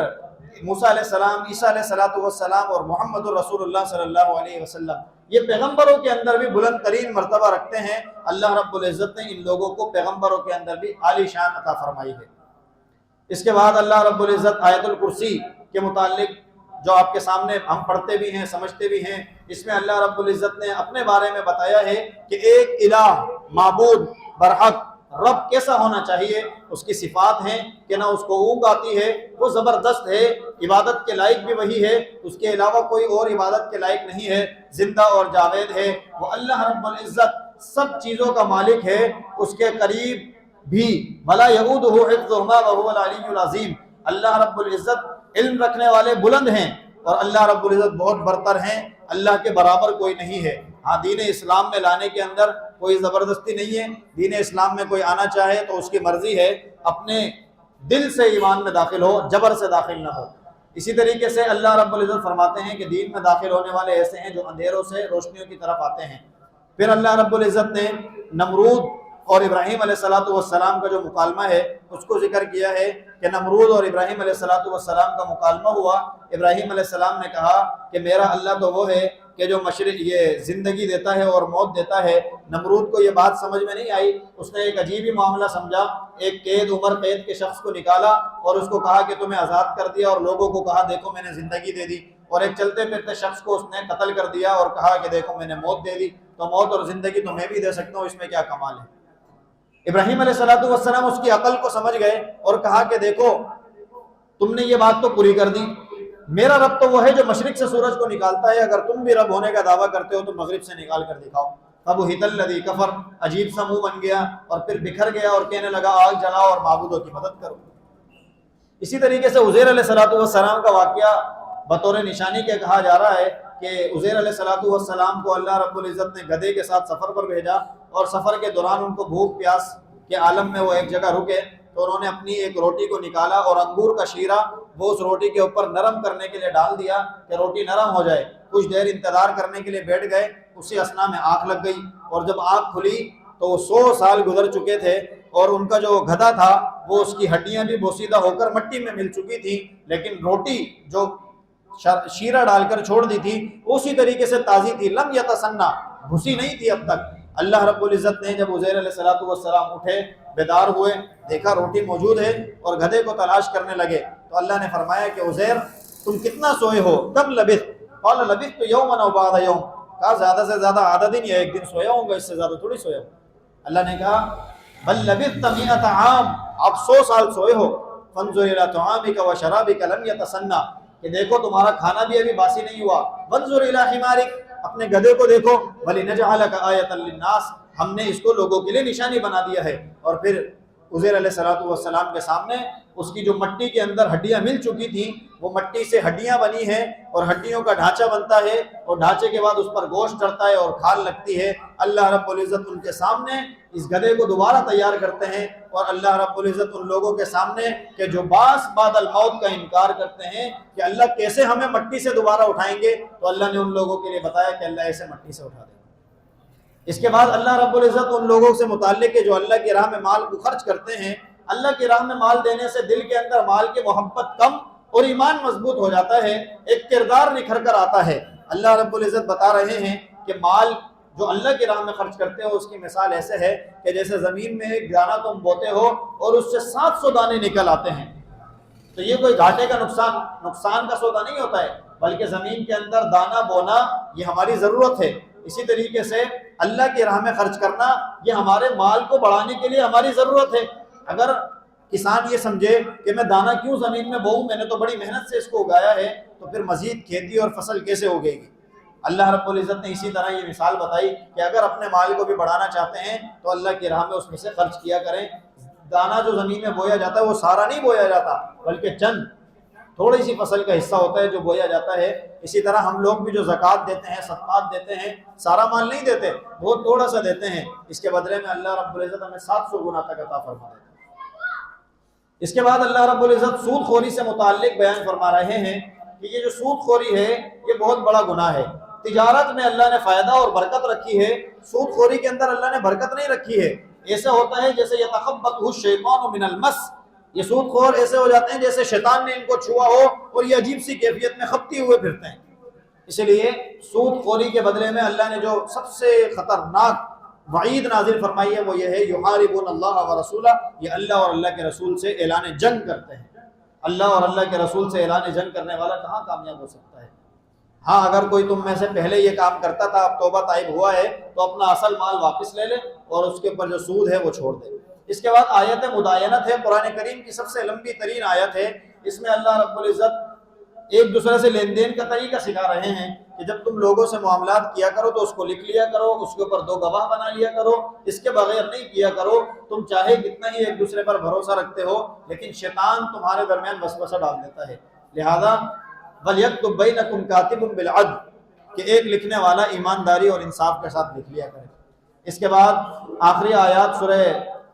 موسیٰ علیہ السلام، عیسیٰ علیہ السلام اور محمد الرسول اللہ صلی اللہ علیہ وسلم۔ یہ پیغمبروں کے اندر بھی بلند ترین مرتبہ رکھتے ہیں۔ اللہ رب العزت نے ان لوگوں کو پیغمبروں کے اندر بھی عالی شان عطا فرمائی ہے۔ اس کے بعد اللہ رب العزت آیت الکرسی کے متعلق جو آپ کے سامنے ہم پڑھتے بھی ہیں سمجھتے بھی ہیں، اس میں اللہ رب العزت نے اپنے بارے میں بتایا ہے کہ ایک الہ معبود برحق رب کیسا ہونا چاہیے۔ اس کی صفات ہیں کہ نہ اس کو اونگ آتی ہے، وہ زبردست ہے، عبادت کے لائق بھی وہی ہے، اس کے علاوہ کوئی اور عبادت کے لائق نہیں ہے، زندہ اور جاوید ہے۔ وہ اللہ رب العزت سب چیزوں کا مالک ہے، اس کے قریب بھی ولا یعودہ حفظہما وہو العلی العظیم۔ اللہ رب العزت علم رکھنے والے بلند ہیں اور اللہ رب العزت بہت برتر ہیں، اللہ کے برابر کوئی نہیں ہے۔ ہاں دین اسلام میں لانے کے اندر کوئی زبردستی نہیں ہے، دین اسلام میں کوئی آنا چاہے تو اس کی مرضی ہے، اپنے دل سے ایمان میں داخل ہو، جبر سے داخل نہ ہو۔ اسی طریقے سے اللہ رب العزت فرماتے ہیں کہ دین میں داخل ہونے والے ایسے ہیں جو اندھیروں سے روشنیوں کی طرف آتے ہیں۔ پھر اللہ رب العزت نے نمرود اور ابراہیم علیہ السلام کا جو مکالمہ ہے اس کو ذکر کیا ہے کہ نمرود اور ابراہیم علیہ السلام کا مکالمہ ہوا۔ ابراہیم علیہ السلام نے کہا کہ میرا اللہ تو وہ ہے کہ جو مشرق یہ زندگی دیتا ہے اور موت دیتا ہے۔ نمرود کو یہ بات سمجھ میں نہیں آئی، اس نے ایک عجیب ہی معاملہ سمجھا، ایک عمر قید کے شخص کو نکالا اور اس کو کہا کہ تمہیں آزاد کر دیا، اور لوگوں کو کہا دیکھو میں نے زندگی دے دی، اور ایک چلتے پھرتے شخص کو اس نے قتل کر دیا اور کہا کہ دیکھو میں نے موت دے دی، تو موت اور زندگی تو میں بھی دے سکتا ہوں، اس میں کیا کمال ہے۔ ابراہیم علیہ السلام اس کی عقل کو سمجھ گئے اور کہا کہ دیکھو تم نے یہ بات تو پوری کر دی، میرا رب تو وہ ہے جو مشرق سے سورج کو نکالتا ہے، اگر تم بھی رب ہونے کا دعویٰ کرتے ہو تو مغرب سے نکال کر دکھاؤ۔ فبہت الذی کفر، عجیب سا منہ بن گیا اور پھر بکھر گیا اور کہنے لگا آگ جلاؤ اور معبودوں کی مدد کرو۔ اسی طریقے سے عزیر علیہ السلام کا واقعہ بطور نشانی کے کہا جا رہا ہے کہ عزیر علیہ السلام کو اللہ رب العزت نے گدھے کے ساتھ سفر پر بھیجا، اور سفر کے دوران ان کو بھوک پیاس کے عالم میں وہ ایک جگہ رکے تو انہوں نے اپنی ایک روٹی کو نکالا اور انگور کا شیرہ وہ اس روٹی کے اوپر نرم کرنے کے لیے ڈال دیا کہ روٹی نرم ہو جائے۔ کچھ دیر انتظار کرنے کے لیے بیٹھ گئے، اسی اثنا میں آنکھ لگ گئی، اور جب آنکھ کھلی تو وہ 100 سال گزر چکے تھے، اور ان کا جو گدھا تھا وہ اس کی ہڈیاں بھی بوسیدہ ہو کر مٹی میں مل چکی تھی، لیکن روٹی جو شیرہ ڈال کر چھوڑ دی تھی اسی طریقے سے تازی تھی، لم یتسنہ، گھسی نہیں تھی اب تک۔ اللہ رب العزت نے جب عزیر علیہ السلام اٹھے، بیدار ہوئے، دیکھا روٹی موجود ہے اور گدھے کو تلاش کرنے لگے، تو اللہ نے فرمایا کہ عزیر تم کتنا سوئے ہو، کب لبثت؟ قال لبثت یوما او بعض یوم، کہا زیادہ سے زیادہ آدھا دن یا ایک دن سویا ہوں گا، اس سے زیادہ تھوڑی سویا ہوں۔ اللہ نے کہا بل لبثت 100 عام، آپ 100 سال سوئے ہو۔ فانظر الی طعامک وشرابک لم یتسنہ، کہ دیکھو تمہارا کھانا بھی ابھی باسی نہیں ہوا۔ وانظر الی حمارک، اپنے گدھے کو دیکھو۔ وَلِنَجْعَلَكَ آیَةً لِلنَّاسِ، ہم نے اس کو لوگوں کے لیے نشانی بنا دیا ہے۔ اور پھر عزیر علیہ السلام کے سامنے اس کی جو مٹی کے اندر ہڈیاں مل چکی تھیں وہ مٹی سے ہڈیاں بنی ہیں، اور ہڈیوں کا ڈھانچہ بنتا ہے، اور ڈھانچے کے بعد اس پر گوشت چڑھتا ہے اور کھال لگتی ہے۔ اللہ رب العزت ان کے سامنے اس گدھے کو دوبارہ تیار کرتے ہیں، اور اللہ رب العزت ان لوگوں کے سامنے کہ جو بعث بعد الموت کا انکار کرتے ہیں کہ اللہ کیسے ہمیں مٹی سے دوبارہ اٹھائیں گے، تو اللہ نے ان لوگوں کے لیے بتایا کہ اللہ ایسے مٹی سے اٹھا دے گا۔ اس کے بعد اللہ رب العزت ان لوگوں سے متعلق ہے جو اللہ کی راہ میں مال کو خرچ کرتے ہیں۔ اللہ کی راہ میں مال دینے سے دل کے اندر مال کی محبت کم اور ایمان مضبوط ہو جاتا ہے، ایک کردار نکھر کر آتا ہے۔ اللہ رب العزت بتا رہے ہیں کہ مال جو اللہ کی راہ میں خرچ کرتے ہو اس کی مثال ایسے ہے کہ جیسے زمین میں ایک دانہ تم بوتے ہو اور اس سے 700 دانے نکل آتے ہیں، تو یہ کوئی گھاٹے کا نقصان کا سودا نہیں ہوتا ہے، بلکہ زمین کے اندر دانہ بونا یہ ہماری ضرورت ہے۔ اسی طریقے سے اللہ کی راہ میں خرچ کرنا یہ ہمارے مال کو بڑھانے کے لیے ہماری ضرورت ہے۔ اگر کسان یہ سمجھے کہ میں دانہ کیوں زمین میں بوؤں، میں نے تو بڑی محنت سے اس کو اگایا ہے، تو پھر مزید کھیتی اور فصل کیسے اگے گی؟ اللہ رب العزت نے اسی طرح یہ مثال بتائی کہ اگر اپنے مال کو بھی بڑھانا چاہتے ہیں تو اللہ کی راہ میں اس میں سے خرچ کیا کریں. دانہ جو زمین میں بویا جاتا ہے وہ سارا نہیں بویا جاتا، بلکہ چند تھوڑی سی فصل کا حصہ ہوتا ہے جو بویا جاتا ہے. اسی طرح ہم لوگ بھی جو زکوٰۃ دیتے ہیں، صدقات دیتے ہیں، سارا مال نہیں دیتے، بہت تھوڑا سا دیتے ہیں. اس کے بدلے میں اللہ رب العزت ہمیں 700 گنا تک عطا فرما دیتا ہے. اس کے بعد اللہ رب العزت سود خوری سے متعلق بیان فرما رہے ہیں کہ یہ جو سود خوری ہے یہ بہت بڑا گناہ ہے. تجارت میں اللہ نے فائدہ اور برکت رکھی ہے، سود خوری کے اندر اللہ نے برکت نہیں رکھی ہے. ایسا ہوتا ہے جیسے یتخبطہ الشیطان من المس، یہ سود خور ایسے ہو جاتے ہیں جیسے شیطان نے ان کو چھوا ہو اور یہ عجیب سی کیفیت میں خپتی ہوئے پھرتے ہیں. اس لیے سود خوری کے بدلے میں اللہ نے جو سب سے خطرناک وعید نازل فرمائی ہے وہ یہ ہے یحاربون اللہ ورسولہ، یہ اللہ اور اللہ کے رسول سے اعلان جنگ کرتے ہیں. اللہ اور اللہ کے رسول سے اعلان جنگ کرنے والا کہاں کامیاب ہو سکتا ہے؟ ہاں اگر کوئی تم میں سے پہلے یہ کام کرتا تھا، اب توبہ تائب ہوا ہے تو اپنا اصل مال واپس لے لے اور اس کے اوپر جو سود ہے وہ چھوڑ دے. اس کے بعد آیت مداینت ہے، قرآن کریم کی سب سے لمبی ترین آیت ہے. اس میں اللہ رب العزت ایک دوسرے سے لین دین کا طریقہ سکھا رہے ہیں کہ جب تم لوگوں سے معاملات کیا کرو تو اس کو لکھ لیا کرو، اس کے اوپر 2 گواہ بنا لیا کرو، اس کے بغیر نہیں کیا کرو. تم چاہے کتنا ہی ایک دوسرے پر بھروسہ رکھتے ہو لیکن شیطان تمہارے درمیان وسوسہ ڈال دیتا ہے. لہذا وَلْيَكْتُبْ بَيْنَكُمْ كَاتِبٌ بِالْعَدْلِ کہ ایک لکھنے والا ایمانداری اور انصاف کے ساتھ لکھ لیا کرے. اس کے بعد آخری آیات سورہ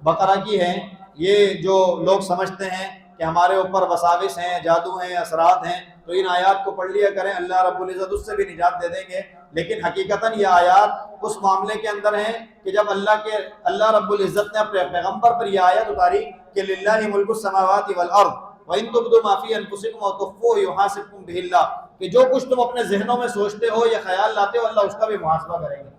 بقرہ کی ہیں. یہ جو لوگ سمجھتے ہیں کہ ہمارے اوپر وساوس ہیں، جادو ہیں، اثرات ہیں، تو ان آیات کو پڑھ لیا کریں، اللہ رب العزت اس سے بھی نجات دے دیں گے. لیکن حقیقتاً یہ آیات اس معاملے کے اندر ہیں کہ جب اللہ رب العزت نے اپنے پیغمبر پر یہ آیت اتاری کہ للہ ملک السماوات والارض وَإِن تُبْدُوا مَا فِي أَنفُسِكُمْ وَتُخْفُوهُ يُحَاسِبْكُم بِهِ اللَّهُ کہ جو کچھ تم اپنے ذہنوں میں سوچتے ہو یا خیال لاتے ہو اللہ اس کا بھی محاسبہ کریں گے.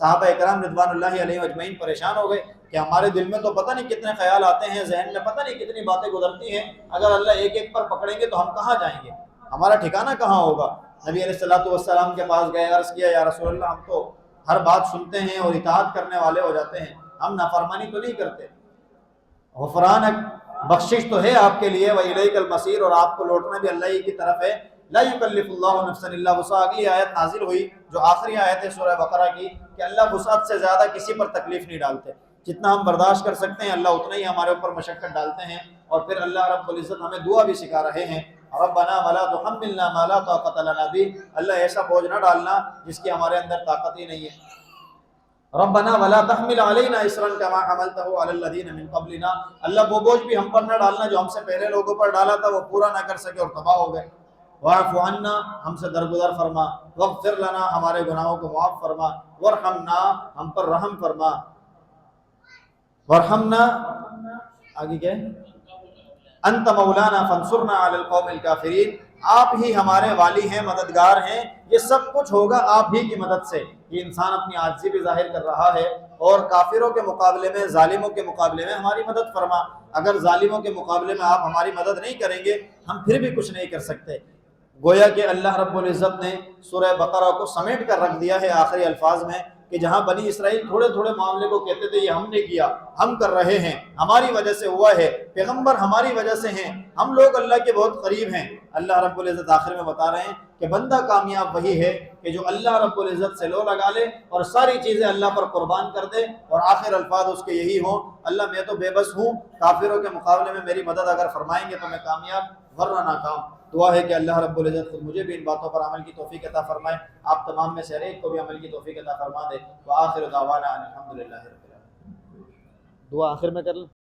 صحابہ اکرام رضوان اللہ علیہم اجمعین پریشان ہو گئے کہ ہمارے دل میں تو پتہ نہیں کتنے خیال آتے ہیں، ذہن میں پتہ نہیں کتنی باتیں گزرتی ہیں، اگر اللہ ایک ایک پر پکڑیں گے تو ہم کہاں جائیں گے، ہمارا ٹھکانہ کہاں ہوگا. نبی علیہ الصلوۃ والسلام کے پاس گئے، عرض کیا یا رسول اللہ ہم تو ہر بات سنتے ہیں اور اطاعت کرنے والے ہو جاتے ہیں، ہم نافرمانی تو نہیں کرتے. غفرانک بخشش تو ہے آپ کے لیے، وَإِلَيْكَ الْمَصِيرُ اور آپ کو لوٹنا بھی اللہ ہی کی طرف ہے. لا يكلف اللہ نفسا الا وسعها. اگلی آیت نازل ہوئی جو آخری آیت ہے سورہ بقرہ کی کہ اللہ وسعت سے زیادہ کسی پر تکلیف نہیں ڈالتے، جتنا ہم برداشت کر سکتے ہیں اللہ اتنا ہی ہمارے اوپر مشقت ڈالتے ہیں. اور پھر اللہ رب العزت ہمیں دعا بھی سکھا رہے ہیں ربنا ولا تحملنا ما لا طاقت لنا به، اللہ ایسا بوجھ نہ ڈالنا جس کی ہمارے اندر طاقت ہی نہیں ہے. ربنا ولا تحمل علينا اسرا كما حملته على الذين من قبلنا، اللہ وہ بوجھ بھی ہم پر نہ ڈالنا جو ہم سے پہلے لوگوں پر ڈالا تھا وہ پورا نہ کر سکے اور تباہ ہو گئے. واعف عنا ہم سے درگزر فرما، واغفر لنا ہمارے گناہوں کو معاف فرما، وارحمنا ہم پر رحم فرما. وارحمنا آگے کیا ہے؟ انت مولانا فانصرنا علی القوم الکافرین، آپ ہی ہمارے والی ہیں، مددگار ہیں، یہ سب کچھ ہوگا آپ ہی کی مدد سے. یہ انسان اپنی عاجزی بھی ظاہر کر رہا ہے اور کافروں کے مقابلے میں، ظالموں کے مقابلے میں ہماری مدد فرما. اگر ظالموں کے مقابلے میں آپ ہماری مدد نہیں کریں گے ہم پھر بھی کچھ نہیں کر سکتے. گویا کہ اللہ رب العزت نے سورہ بقرہ کو سمیٹ کر رکھ دیا ہے آخری الفاظ میں کہ جہاں بنی اسرائیل تھوڑے تھوڑے معاملے کو کہتے تھے یہ ہم نے کیا، ہم کر رہے ہیں، ہماری وجہ سے ہوا ہے، پیغمبر ہماری وجہ سے ہیں، ہم لوگ اللہ کے بہت قریب ہیں. اللہ رب العزت آخر میں بتا رہے ہیں کہ بندہ کامیاب وہی ہے کہ جو اللہ رب العزت سے لو لگا لے اور ساری چیزیں اللہ پر قربان کر دے اور آخر الفاظ اس کے یہی ہوں اللہ میں تو بے بس ہوں، کافروں کے مقابلے میں میری مدد اگر فرمائیں گے تو میں کامیاب ورنہ ناکام. دعا ہے کہ اللہ رب العزت خود مجھے بھی ان باتوں پر عمل کی توفیق عطا فرمائے، آپ تمام میں سے ہر ایک کو بھی عمل کی توفیق عطا فرما دے. وآخر دعوانا ان الحمد للہ رب العالمین. دعا آخر میں کر لیں.